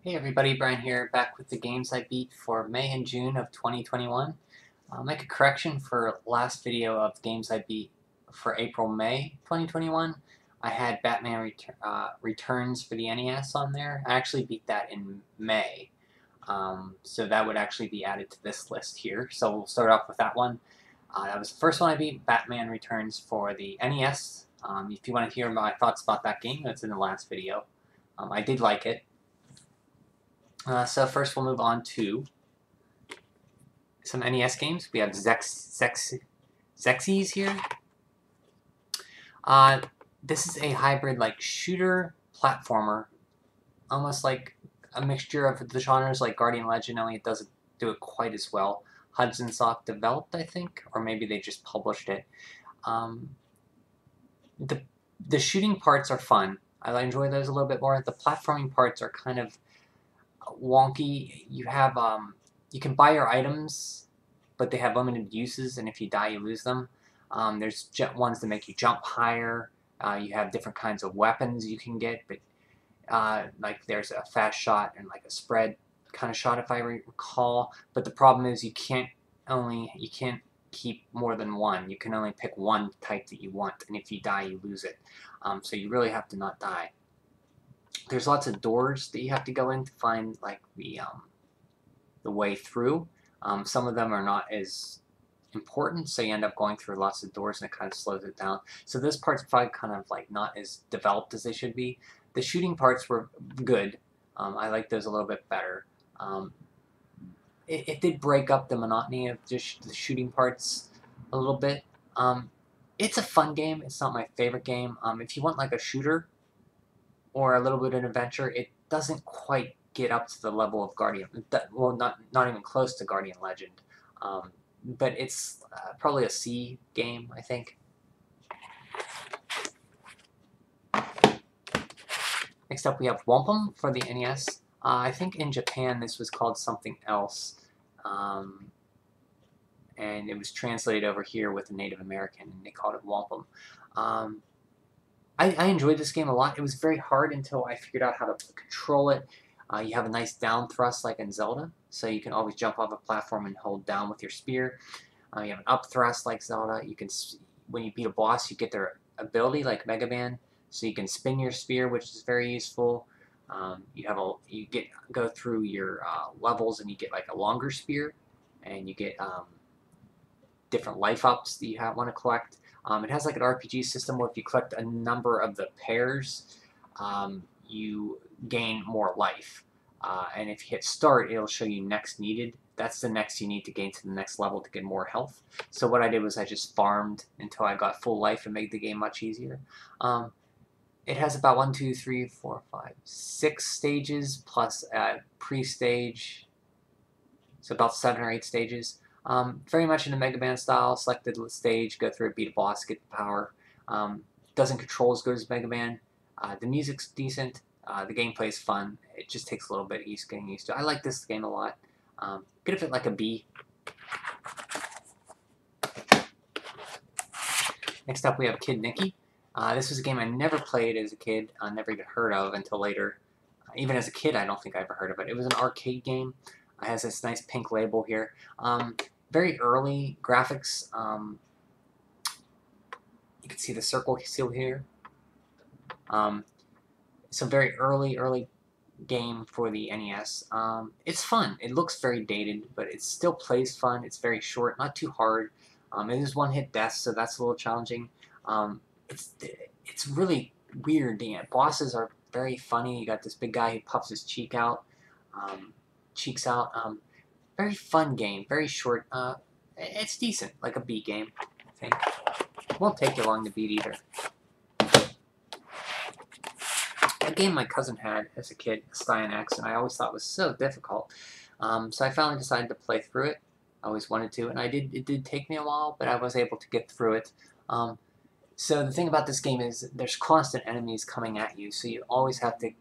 Hey everybody, Brian here, back with the games I beat for May and June of 2021. I'll make a correction for last video of games I beat for April-May 2021. I had Batman Returns for the NES on there. I actually beat that in May, so that would actually be added to this list here. So we'll start off with that one. That was the first one I beat, Batman Returns for the NES. If you want to hear my thoughts about that game, that's in the last video. I did like it. So first we'll move on to some NES games. We have Xexes here. This is a hybrid like shooter platformer, almost like a mixture of the genres like Guardian Legend, only it doesn't do it quite as well. Hudson Soft developed, I think, or maybe they just published it. Um, the shooting parts are fun. I enjoy those a little bit more. The platforming parts are kind of wonky. You can buy your items, but they have limited uses, and if you die, you lose them. There's ones that make you jump higher. You have different kinds of weapons you can get, but like there's a fast shot and like a spread kind of shot, if I recall. But the problem is you can't keep more than one. You can only pick one type that you want, and if you die, you lose it. So you really have to not die. There's lots of doors that you have to go in to find like the way through. Some of them are not as important, so you end up going through lots of doors and it kind of slows it down. So this part's probably kind of like not as developed as they should be. The shooting parts were good. I like those a little bit better. It did break up the monotony of just the shooting parts a little bit. It's a fun game. It's not my favorite game. If you want like a shooter or a little bit of an adventure, it doesn't quite get up to the level of Guardian. Well, not even close to Guardian Legend. But it's probably a C game, I think. Next up, we have Wampum for the NES. I think in Japan this was called something else, and it was translated over here with a Native American, and they called it Wampum. I enjoyed this game a lot. It was very hard until I figured out how to control it. You have a nice down thrust like in Zelda, so you can always jump off a platform and hold down with your spear. You have an up thrust like Zelda. You can, when you beat a boss, you get their ability like Mega Man, so you can spin your spear, which is very useful. Go through your levels and you get like a longer spear, and you get different life ups that you want to collect. It has like an RPG system where if you collect a number of the pairs, you gain more life. And if you hit start, it'll show you next needed. That's the next you need to gain to the next level to get more health. So what I did was I just farmed until I got full life and made the game much easier. It has about 1, 2, 3, 4, 5, 6 stages plus a pre-stage, so about 7 or 8 stages. Very much in a Mega Man style. Select the stage, go through it, beat a boss, get the power. Doesn't control as good as Mega Man. The music's decent. The gameplay is fun. It just takes a little bit of getting used to. I like this game a lot. Give it like a B. Next up, we have Kid Nicky. This was a game I never played as a kid. I never even heard of until later. Even as a kid, I don't think I ever heard of it. It was an arcade game. It has this nice pink label here. Very early graphics. You can see the circle seal here. So very early game for the NES. It's fun. It looks very dated, but it still plays fun. It's very short, not too hard. It is one-hit death, so that's a little challenging. It's really weird. The bosses are very funny. You got this big guy who puffs his cheeks out. Very fun game. Very short. It's decent, like a B game, I think. It won't take you long to beat either. A game my cousin had as a kid, Stein X, and I always thought was so difficult. So I finally decided to play through it. I always wanted to, and I did. It did take me a while, but I was able to get through it. So the thing about this game is there's constant enemies coming at you, so you always have to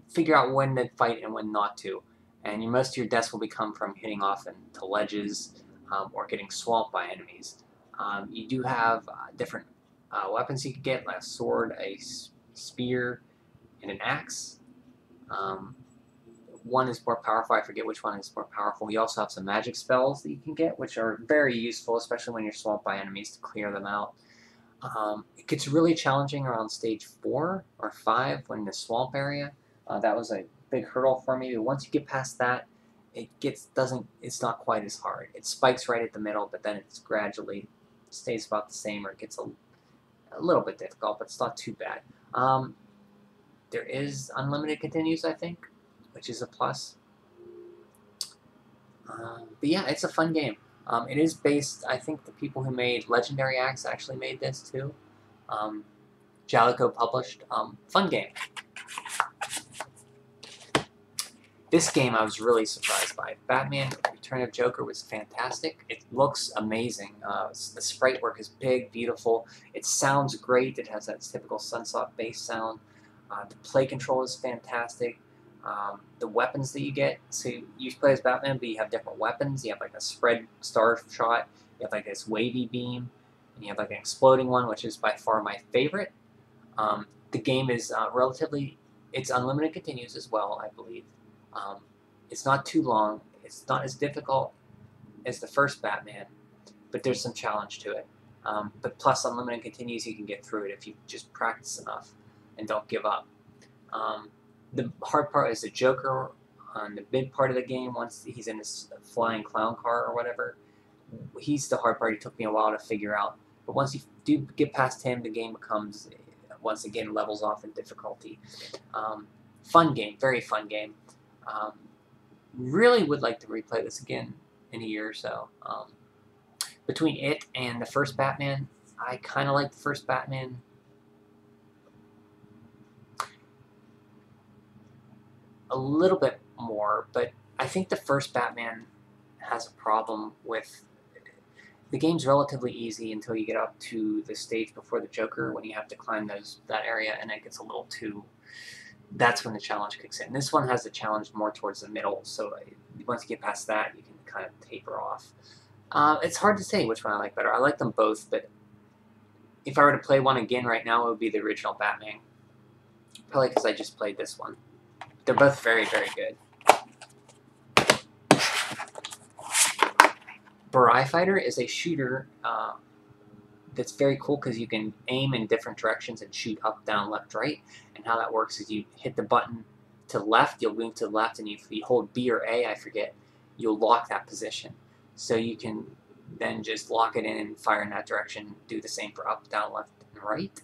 figure out when to fight and when not to. And most of your deaths will become from hitting off into ledges or getting swamped by enemies. You do have different weapons you can get, like a sword, a spear, and an axe. One is more powerful. I forget which one is more powerful. You also have some magic spells that you can get, which are very useful, especially when you're swamped by enemies, to clear them out. It gets really challenging around stage 4 or 5 when in the swamp area. That was a big hurdle for me. But once you get past that, it's not quite as hard. It spikes right at the middle, but then it's gradually stays about the same, or it gets a little bit difficult, but it's not too bad. There is unlimited continues, I think, which is a plus. But yeah, it's a fun game. It is based, I think the people who made Legendary Axe actually made this too. Jaleco published. Fun game. This game I was really surprised by. Batman Return of Joker was fantastic. It looks amazing. The sprite work is big, beautiful. It sounds great. It has that typical Sunsoft bass sound. The play control is fantastic. The weapons that you get, so you play as Batman, but you have different weapons. You have like a spread star shot, you have like this wavy beam, and you have like an exploding one, which is by far my favorite. The game is it's unlimited continues as well, I believe. It's not too long, it's not as difficult as the first Batman, but there's some challenge to it. But plus unlimited continues, you can get through it if you just practice enough and don't give up. The hard part is the Joker on the mid part of the game, once he's in this flying clown car or whatever. He's the hard part. It took me a while to figure out. But once you do get past him, the game becomes, once again, levels off in difficulty. Fun game, very fun game. Really would like to replay this again in a year or so. Between it and the first Batman, I kind of like the first Batman a little bit more, but I think the first Batman has a problem with the game's relatively easy until you get up to the stage before the Joker, when you have to climb that area, and it gets a little too. That's when the challenge kicks in. This one has the challenge more towards the middle, so once you get past that, you can kind of taper off. It's hard to say which one I like better. I like them both, but if I were to play one again right now, it would be the original Batman. Probably because I just played this one. They're both very, very good. Burai Fighter is a shooter that's very cool because you can aim in different directions and shoot up, down, left, right. And how that works is you hit the button to the left, you'll move to the left, and if you hold B or A, I forget, you'll lock that position. So you can then just lock it in and fire in that direction, do the same for up, down, left, and right.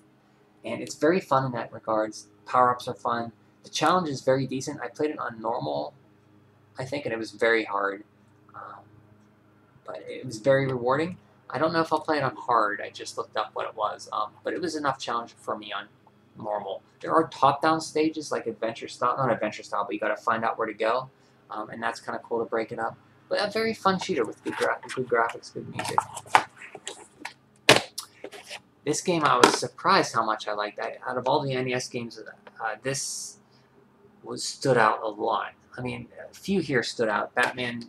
And it's very fun in that regards. Power-ups are fun. The challenge is very decent. I played it on normal, I think, and it was very hard. But it was very rewarding. I don't know if I'll play it on hard. I just looked up what it was. But it was enough challenge for me on normal. There are top-down stages, like adventure style. Not adventure style, but you got to find out where to go. And that's kind of cool to break it up. But a very fun shooter with good graphics, good music. This game, I was surprised how much I liked that. Out of all the NES games, this stood out a lot. I mean, a few here stood out. Batman,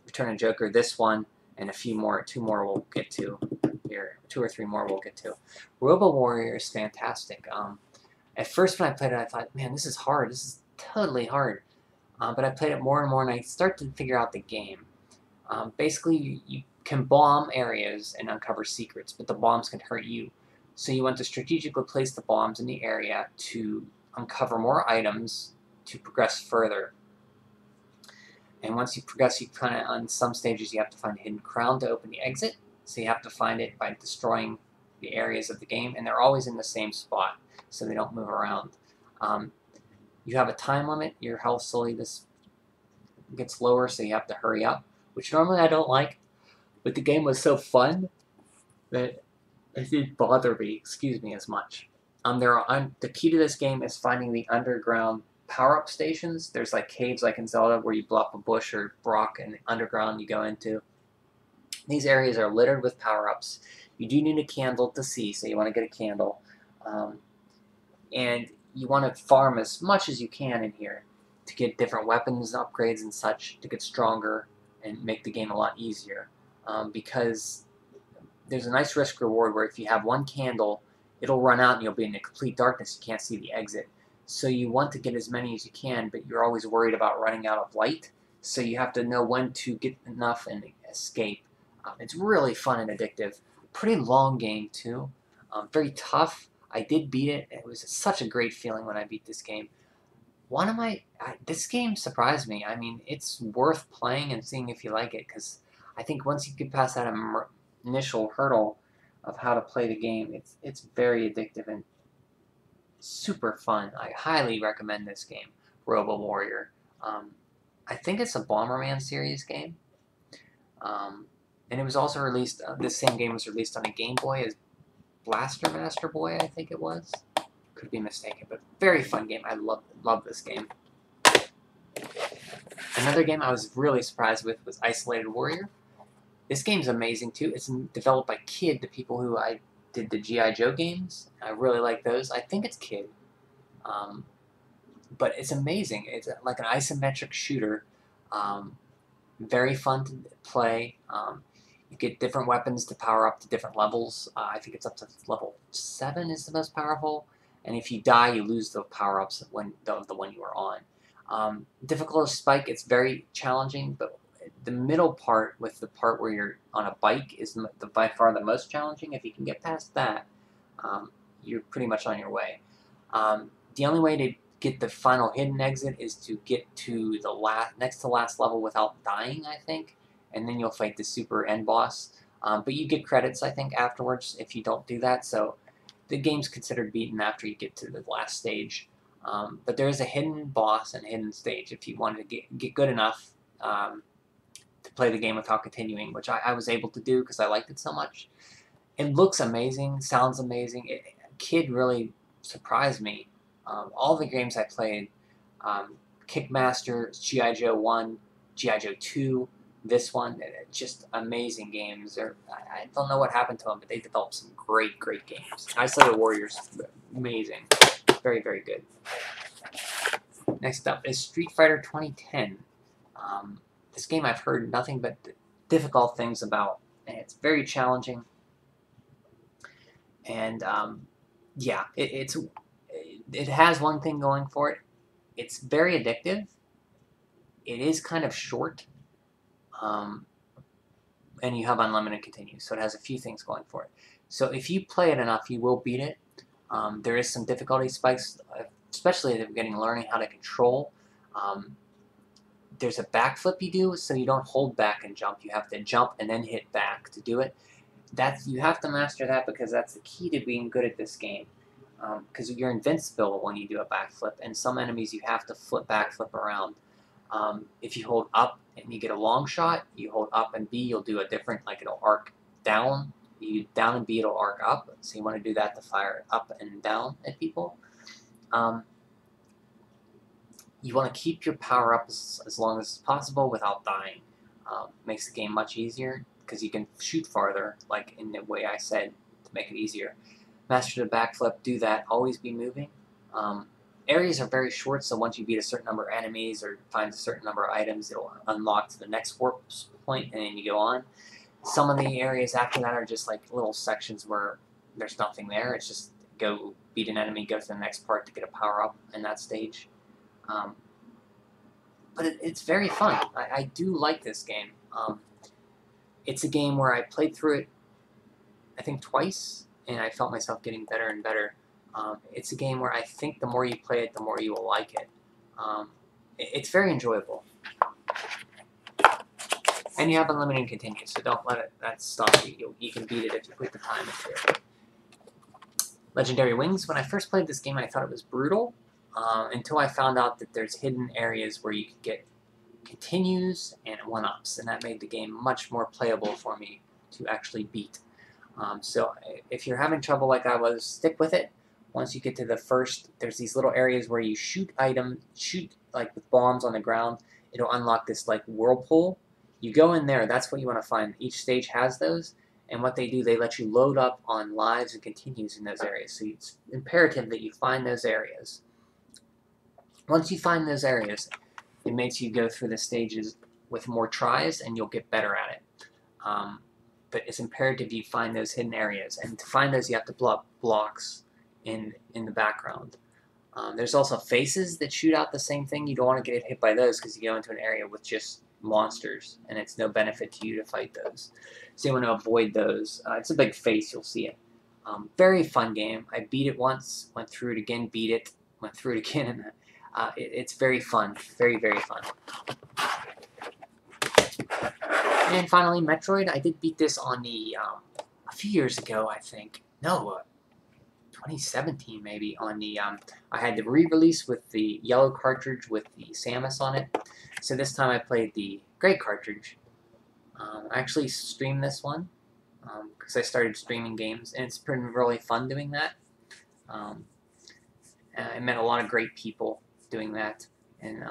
Return of Joker, this one, and a few more. 2 more we'll get to here. 2 or 3 more we'll get to. Robo Warrior is fantastic. At first when I played it, I thought, man, this is hard. This is totally hard. But I played it more and more, and I start to figure out the game. Basically, you can bomb areas and uncover secrets, but the bombs can hurt you. So you want to strategically place the bombs in the area to uncover more items to progress further. And once you progress, you kind of, on some stages, you have to find a hidden crown to open the exit. So you have to find it by destroying the areas of the game, and they're always in the same spot, so they don't move around. You have a time limit. Your health slowly gets lower, so you have to hurry up, which normally I don't like, but the game was so fun that it didn't bother me, as much. The key to this game is finding the underground power-up stations. There's like caves like in Zelda where you blow up a bush or rock and underground you go into. These areas are littered with power-ups. You do need a candle to see, so you want to get a candle. And you want to farm as much as you can in here to get different weapons, upgrades, and such, to get stronger and make the game a lot easier. Because there's a nice risk-reward where if you have one candle, it'll run out and you'll be in a complete darkness. You can't see the exit. So you want to get as many as you can, but you're always worried about running out of light. So you have to know when to get enough and escape. It's really fun and addictive. Pretty long game too. Very tough. I did beat it. It was such a great feeling when I beat this game. This game surprised me. I mean, it's worth playing and seeing if you like it, because I think once you get past that initial hurdle of how to play the game, it's very addictive and super fun. I highly recommend this game, Robo Warrior. I think it's a Bomberman series game, and it was also released. This same game was released on a Game Boy as Blaster Master Boy, I think it was. Could be mistaken, but very fun game. I love this game. Another game I was really surprised with was Isolated Warrior. This game's amazing too. It's developed by Kid, the people who I did the G.I. Joe games. I really like those. I think it's Kid. But it's amazing. It's like an isometric shooter. Very fun to play. You get different weapons to power up to different levels. I think it's up to level 7 is the most powerful. And if you die, you lose the power-ups when the one you were on. Difficult as Spike, it's very challenging, but the middle part with the part where you're on a bike is by far the most challenging. If you can get past that, you're pretty much on your way. The only way to get the final hidden exit is to get to the next to last level without dying, I think, and then you'll fight the super end boss. But you get credits, I think, afterwards if you don't do that, so the game's considered beaten after you get to the last stage. But there is a hidden boss and hidden stage if you wanted to get good enough to play the game without continuing, which I was able to do because I liked it so much. It looks amazing, sounds amazing. Kid really surprised me. All the games I played, Kickmaster, G.I. Joe 1, G.I. Joe 2, this one, just amazing games. I don't know what happened to them, but they developed some great games. Isolated Warriors, amazing. Very, very good. Next up is Street Fighter 2010. This game I've heard nothing but difficult things about, and it's very challenging. And yeah, it has one thing going for it. It's very addictive. It is kind of short. And you have unlimited continues, so it has a few things going for it. So if you play it enough, you will beat it. There is some difficulty spikes, especially at the beginning, learning how to control. There's a backflip you do, so you don't hold back and jump. You have to jump and then hit back to do it. You have to master that because that's the key to being good at this game. Because you're invincible when you do a backflip, and some enemies you have to backflip around. If you hold up and you get a long shot, you hold up and B, you'll do a different, like it'll arc down. You down and B, it'll arc up. So you want to do that to fire up and down at people. You want to keep your power up as long as possible without dying. Makes the game much easier because you can shoot farther, like in the way I said, to make it easier. Master the backflip, do that, always be moving. Areas are very short, so once you beat a certain number of enemies or find a certain number of items, it'll unlock to the next warp point, and then you go on. Some of the areas after that are just like little sections where there's nothing there. It's just go beat an enemy, go to the next part to get a power-up in that stage. But it's very fun. I do like this game. It's a game where I played through it, I think, twice, and I felt myself getting better and better. It's a game where I think the more you play it, the more you will like it. It's very enjoyable. And you have unlimited continues, so don't let that stop you. You can beat it if you put the time into it. Legendary Wings. When I first played this game, I thought it was brutal, until I found out that there's hidden areas where you could get continues and 1-ups, and that made the game much more playable for me to actually beat. So if you're having trouble like I was, stick with it. Once you get to the first, there's these little areas where you shoot like with bombs on the ground. It'll unlock this like whirlpool. You go in there, that's what you want to find. Each stage has those, and what they do, they let you load up on lives and continues in those areas. So it's imperative that you find those areas. Once you find those areas, it makes you go through the stages with more tries, and you'll get better at it. But it's imperative you find those hidden areas, and to find those, you have to blow up blocks in the background. There's also faces that shoot out the same thing. You don't want to get hit by those because you go into an area with just monsters, and it's no benefit to you to fight those. So you want to avoid those. It's a big face, you'll see it. Very fun game. I beat it once, went through it again, beat it, went through it again, and it's very fun. Very, very fun. And finally, Metroid. I did beat this on the, a few years ago, I think. No, 2017 maybe, on the, I had the re-release with the yellow cartridge with the Samus on it. So this time I played the gray cartridge. I actually streamed this one, because I started streaming games, and it's been really fun doing that. I met a lot of great people doing that, and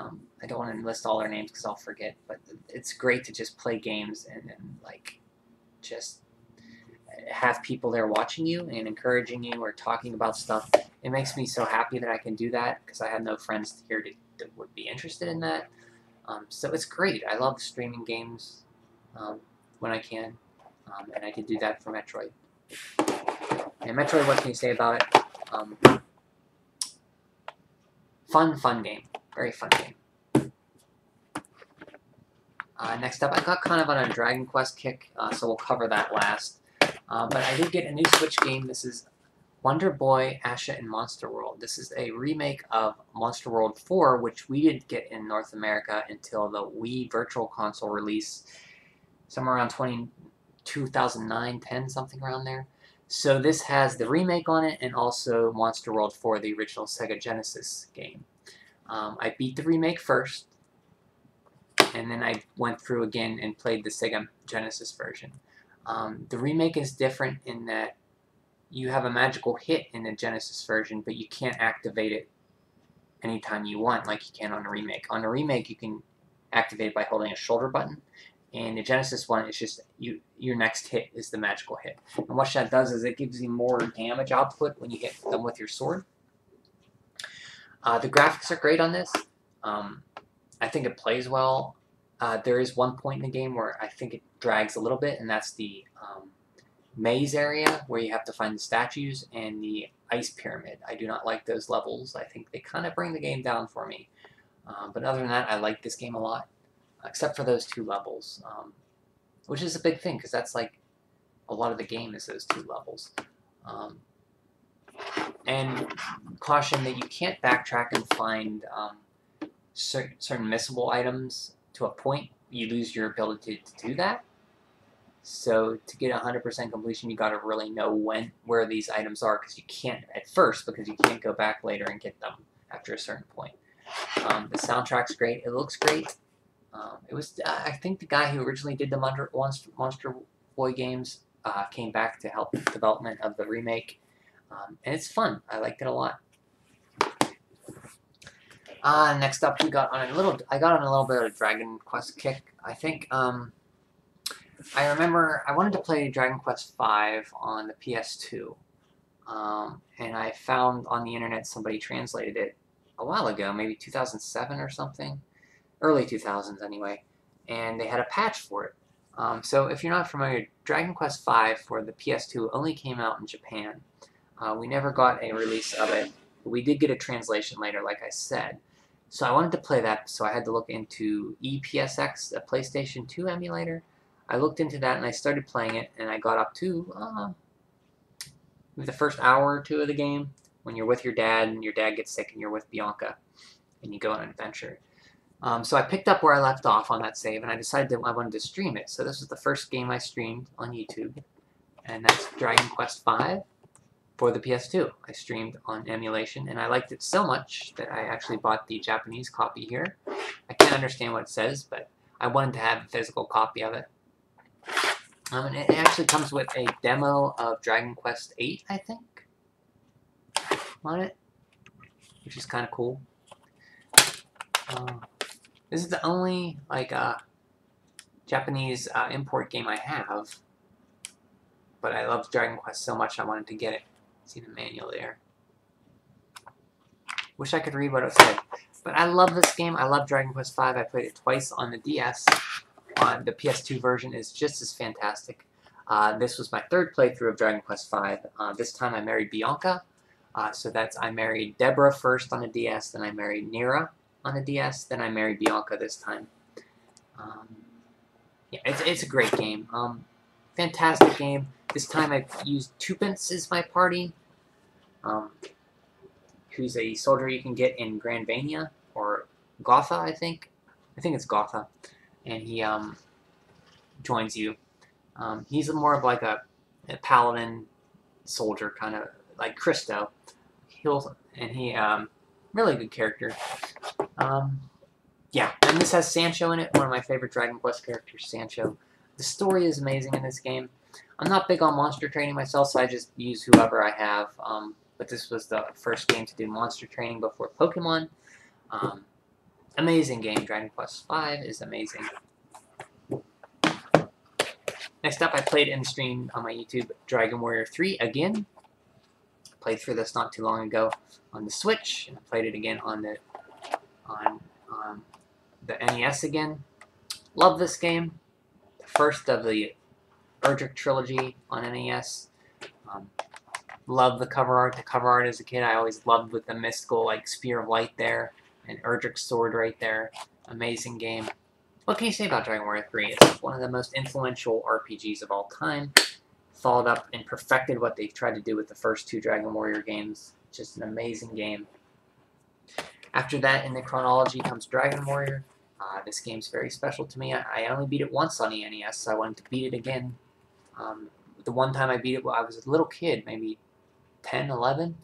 I don't want to list all their names because I'll forget, but it's great to just play games and like, just have people there watching you and encouraging you or talking about stuff. It makes me so happy that I can do that because I have no friends here that would be interested in that. So it's great. I love streaming games when I can, and I did do that for Metroid. And Metroid, what can you say about it? Fun game. Very fun game. Next up, I got kind of on a Dragon Quest kick, so we'll cover that last. But I did get a new Switch game. This is Wonder Boy, Asha, and Monster World. This is a remake of Monster World 4, which we didn't get in North America until the Wii Virtual Console release, somewhere around 2009, 10, something around there. So this has the remake on it, and also Monster World 4, the original Sega Genesis game. I beat the remake first, and then I went through again and played the Sega Genesis version. The remake is different in that you have a magical hit in the Genesis version, but you can't activate it anytime you want like you can on a remake. On a remake, you can activate it by holding a shoulder button, and the Genesis one is just your next hit is the magical hit. And what that does is it gives you more damage output when you hit them with your sword. The graphics are great on this. I think it plays well. There is one point in the game where I think it drags a little bit, and that's the maze area where you have to find the statues and the ice pyramid. I do not like those levels. I think they kind of bring the game down for me. But other than that, I like this game a lot, except for those two levels, which is a big thing because that's like a lot of the game is those two levels. And caution that you can't backtrack and find certain missable items to a point. You lose your ability to do that. So to get 100% completion, you got to really know where these items are, because you can't at first, because you can't go back later and get them after a certain point. The soundtrack's great. It looks great. It was I think the guy who originally did the Monster Boy games came back to help the development of the remake, and it's fun. I liked it a lot. Next up, I got on a little bit of a Dragon Quest kick. I think I remember I wanted to play Dragon Quest V on the PS2, and I found on the internet somebody translated it a while ago, maybe 2007 or something, early 2000s anyway, and they had a patch for it. So if you're not familiar, Dragon Quest V for the PS2 only came out in Japan. We never got a release of it, but we did get a translation later, like I said. So I wanted to play that, so I had to look into EPSX, a PlayStation 2 emulator. I looked into that and I started playing it, and I got up to the first hour or two of the game when you're with your dad and your dad gets sick and you're with Bianca and you go on an adventure. So I picked up where I left off on that save, and I decided that I wanted to stream it. So this was the first game I streamed on YouTube, and that's Dragon Quest V for the PS2. I streamed on emulation, and I liked it so much that I actually bought the Japanese copy here. I can't understand what it says, but I wanted to have a physical copy of it. And it actually comes with a demo of Dragon Quest VIII, I think, on it, which is kind of cool. This is the only Japanese import game I have, but I love Dragon Quest so much I wanted to get it. See the manual there. Wish I could read what it said, but I love this game. I love Dragon Quest V. I played it twice on the DS. On the PS2 version is just as fantastic. This was my third playthrough of Dragon Quest V. This time I married Bianca. So that's I married Deborah first on the DS, then I married Nira on the DS, then I married Bianca this time. Yeah, it's a great game. Fantastic game. This time I used Tuppence as my party, who's a soldier you can get in Grandvania, or Gotha, I think. I think it's Gotha. And he joins you. He's more of like a paladin soldier, kind of like Christo. He really good character. Yeah, and this has Sancho in it, one of my favorite Dragon Quest characters, Sancho. The story is amazing in this game. I'm not big on monster training myself, so I just use whoever I have. But this was the first game to do monster training before Pokemon. Amazing game. Dragon Quest V is amazing. Next up, I played in stream on my YouTube Dragon Warrior 3 again. Played through this not too long ago on the Switch, and I played it again on the NES again. Love this game. The first of the Erdrick trilogy on NES. Love the cover art. The cover art as a kid, I always loved with the mystical like spear of light there, and Erdrick's sword right there. Amazing game. What can you say about Dragon Warrior 3? It's one of the most influential RPGs of all time. Followed up and perfected what they've tried to do with the first two Dragon Warrior games. Just an amazing game. After that, in the chronology comes Dragon Warrior. This game's very special to me. I only beat it once on the NES, so I wanted to beat it again. The one time I beat it, I was a little kid, maybe 10, 11,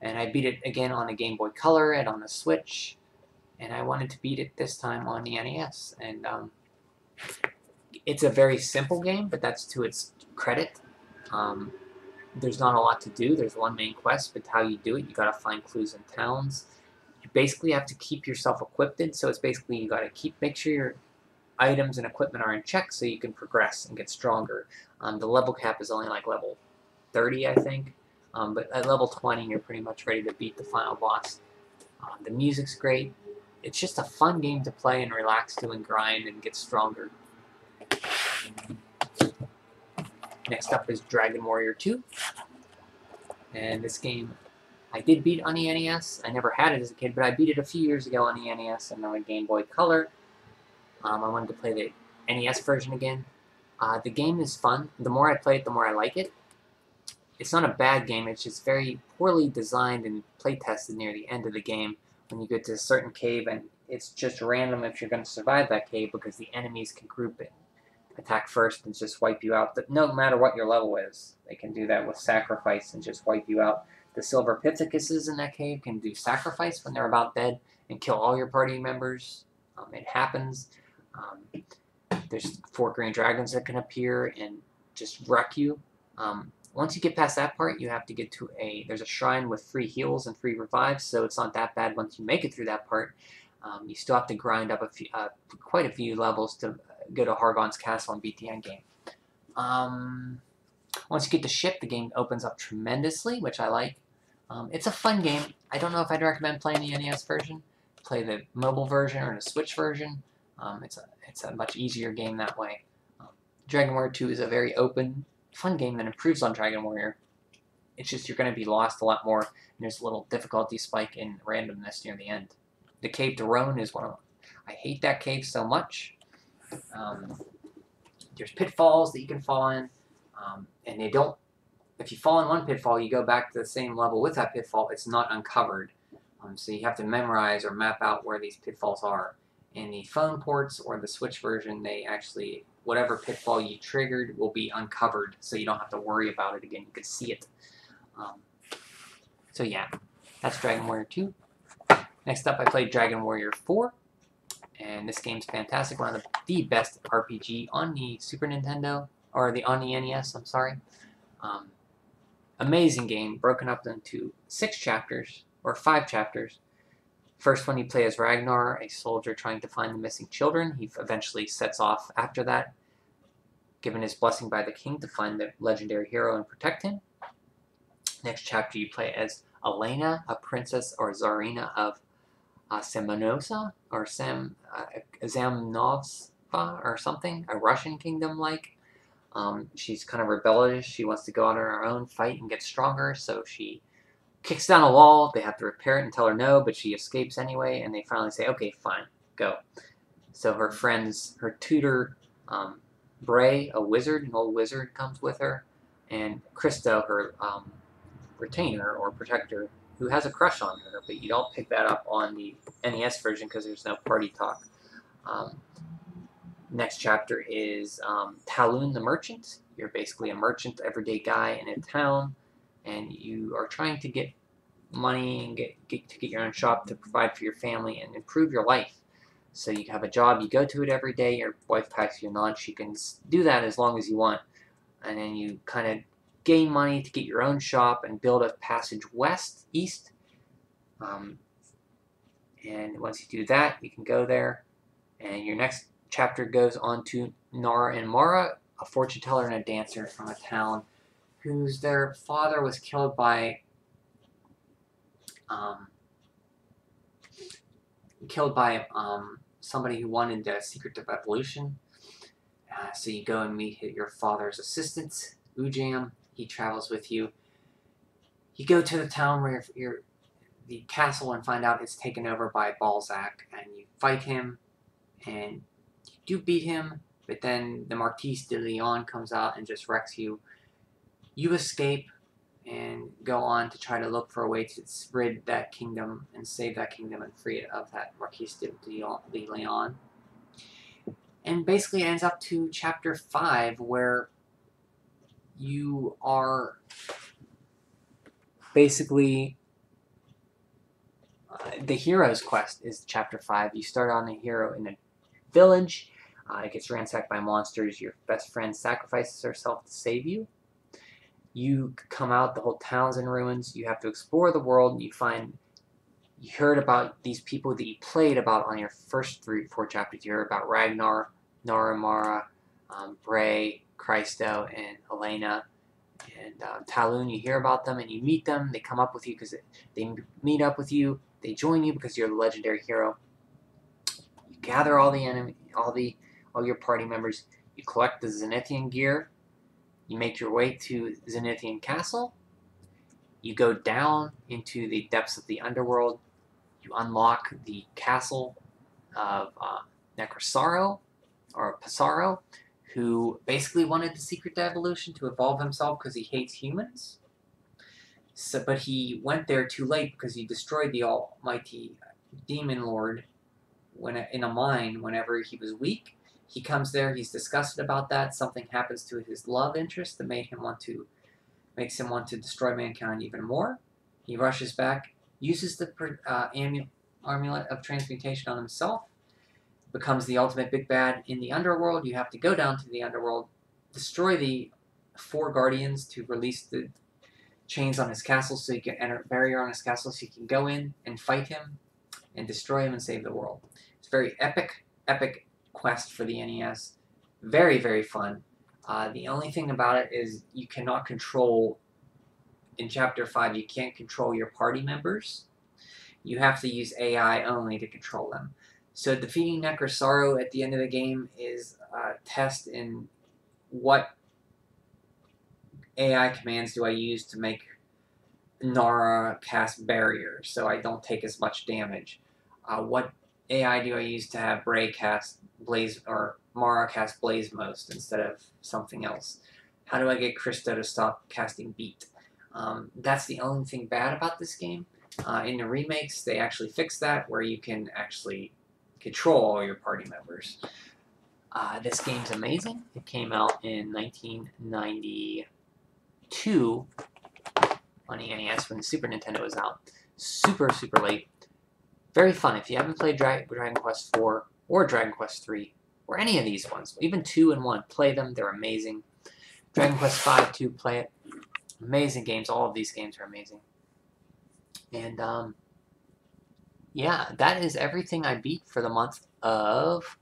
and I beat it again on a Game Boy Color and on the Switch, and I wanted to beat it this time on the NES. And it's a very simple game, but that's to its credit. There's not a lot to do. There's one main quest, but how you do it, you gotta find clues in towns. You basically have to keep yourself equipped, so it's basically you gotta make sure your items and equipment are in check so you can progress and get stronger. The level cap is only like level 30, I think, but at level 20 you're pretty much ready to beat the final boss. The music's great. It's just a fun game to play and relax to and grind and get stronger. Next up is Dragon Warrior 2, and this game I did beat on the NES. I never had it as a kid, but I beat it a few years ago on the NES and on a Game Boy Color. I wanted to play the NES version again. The game is fun. The more I play it, the more I like it. It's not a bad game, it's just very poorly designed and play-tested near the end of the game when you get to a certain cave, and it's just random if you're going to survive that cave because the enemies can group it. Attack first and just wipe you out. No matter what your level is, they can do that with sacrifice and just wipe you out. The Silver Pithecuses in that cave can do sacrifice when they're about dead and kill all your party members. It happens. There's 4 green dragons that can appear and just wreck you. Once you get past that part, you have to get to there's a shrine with free heals and free revives, so it's not that bad once you make it through that part. You still have to grind up quite a few levels to go to Hargon's castle and beat the end game. Once you get the ship, the game opens up tremendously, which I like. It's a fun game. I don't know if I'd recommend playing the NES version. Play the mobile version or the Switch version. It's a much easier game that way. Dragon Warrior 2 is a very open, fun game that improves on Dragon Warrior. It's just you're going to be lost a lot more, and there's a little difficulty spike in randomness near the end. The Cave de Rhone is one of them. I hate that cave so much. There's pitfalls that you can fall in, and they don't. If you fall in one pitfall, you go back to the same level with that pitfall. It's not uncovered, so you have to memorize or map out where these pitfalls are. In the phone ports or the Switch version, they actually, whatever pitfall you triggered will be uncovered, so you don't have to worry about it again. You can see it. So yeah, that's Dragon Warrior 2. Next up, I played Dragon Warrior 4, and this game's fantastic. One of the best RPG on the Super Nintendo, or on the NES, I'm sorry. Amazing game, broken up into 6 chapters, or 5 chapters. First one, you play as Ragnar, a soldier trying to find the missing children. He eventually sets off after that, given his blessing by the king to find the legendary hero and protect him. Next chapter, you play as Elena, a princess or Tsarina of Semenosa, or Zamnovska, or something, a Russian kingdom-like. She's kind of rebellious. She wants to go out on her own, fight, and get stronger, so she kicks down a wall. They have to repair it and tell her no, but she escapes anyway, and they finally say, okay, fine, go. So her friends, her tutor, Bray, a wizard, an old wizard, comes with her, and Christo, her retainer or protector, who has a crush on her, but you don't pick that up on the NES version because there's no party talk. Next chapter is Talon the Merchant. You're basically a merchant, everyday guy in a town, and you are trying to get money and get your own shop to provide for your family and improve your life. So you have a job, you go to it every day, your wife packs you a lunch, you can do that as long as you want, and then you kind of gain money to get your own shop and build a passage east. And once you do that, you can go there, and your next chapter goes on to Nara and Mara, a fortune teller and a dancer from a town whose their father was killed by somebody who wanted the secret of evolution. So you go and meet your father's assistant, Ujam. He travels with you. You go to the town where the castle and find out it's taken over by Balzac, and you fight him, and you do beat him, but then the Marquise de Leon comes out and just wrecks you. You escape and go on to try to look for a way to rid that kingdom and save that kingdom and free it of that Marquise de Leon. And basically it ends up to chapter 5, where you are basically the hero's quest is chapter 5. You start on a hero in a village. It gets ransacked by monsters. Your best friend sacrifices herself to save you. You come out, the whole town's in ruins. You have to explore the world. You heard about these people that you played about on your first 4 chapters. You heard about Ragnar, Nara, Mara, Bray, Christo, and Elena. And Talon, you hear about them and you meet them. They come up with you because they meet up with you. They join you because you're the legendary hero. You gather all your party members. You collect the Zenithian gear. You make your way to Zenithian Castle. You go down into the depths of the underworld. You unlock the castle of Necrosaro, or Passaro, who basically wanted the secret to evolution to evolve himself because he hates humans. But he went there too late because he destroyed the almighty demon lord in a mine whenever he was weak. He comes there, he's disgusted about that. Something happens to his love interest that makes him want to destroy mankind even more. He rushes back, uses the amulet of transmutation on himself, becomes the ultimate big bad in the underworld. You have to go down to the underworld, destroy the 4 guardians to release the chains on his castle so you can enter a barrier on his castle so you can go in and fight him and destroy him and save the world. It's a very epic quest for the NES. Very, very fun. The only thing about it is you cannot control, in Chapter 5, you can't control your party members. You have to use AI only to control them. So defeating Necrosaro at the end of the game is a test in what AI commands do I use to make Nara cast barrier so I don't take as much damage. What AI do I use to have Bray cast Blaze, or Mara cast Blaze most instead of something else? How do I get Christo to stop casting Beat? That's the only thing bad about this game. In the remakes, they actually fixed that, where you can actually control all your party members. This game's amazing. It came out in 1992 on the NES when the Super Nintendo was out. Super, super late. Very fun. If you haven't played Dragon Quest IV or Dragon Quest III, or any of these ones, even 2 and 1, play them. They're amazing. Dragon Quest V, 2, play it. Amazing games. All of these games are amazing. And, yeah, that is everything I beat for the month of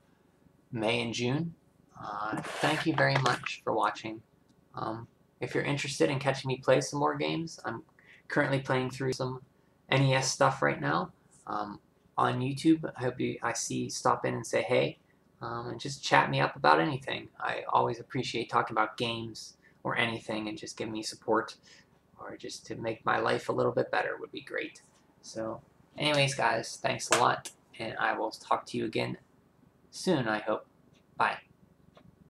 May and June. Thank you very much for watching. If you're interested in catching me play some more games, I'm currently playing through some NES stuff right now on YouTube. I hope stop in and say hey, and just chat me up about anything. I always appreciate talking about games or anything and just give me support. or just to make my life a little bit better would be great. So anyways, guys, thanks a lot, and I will talk to you again soon, I hope. Bye.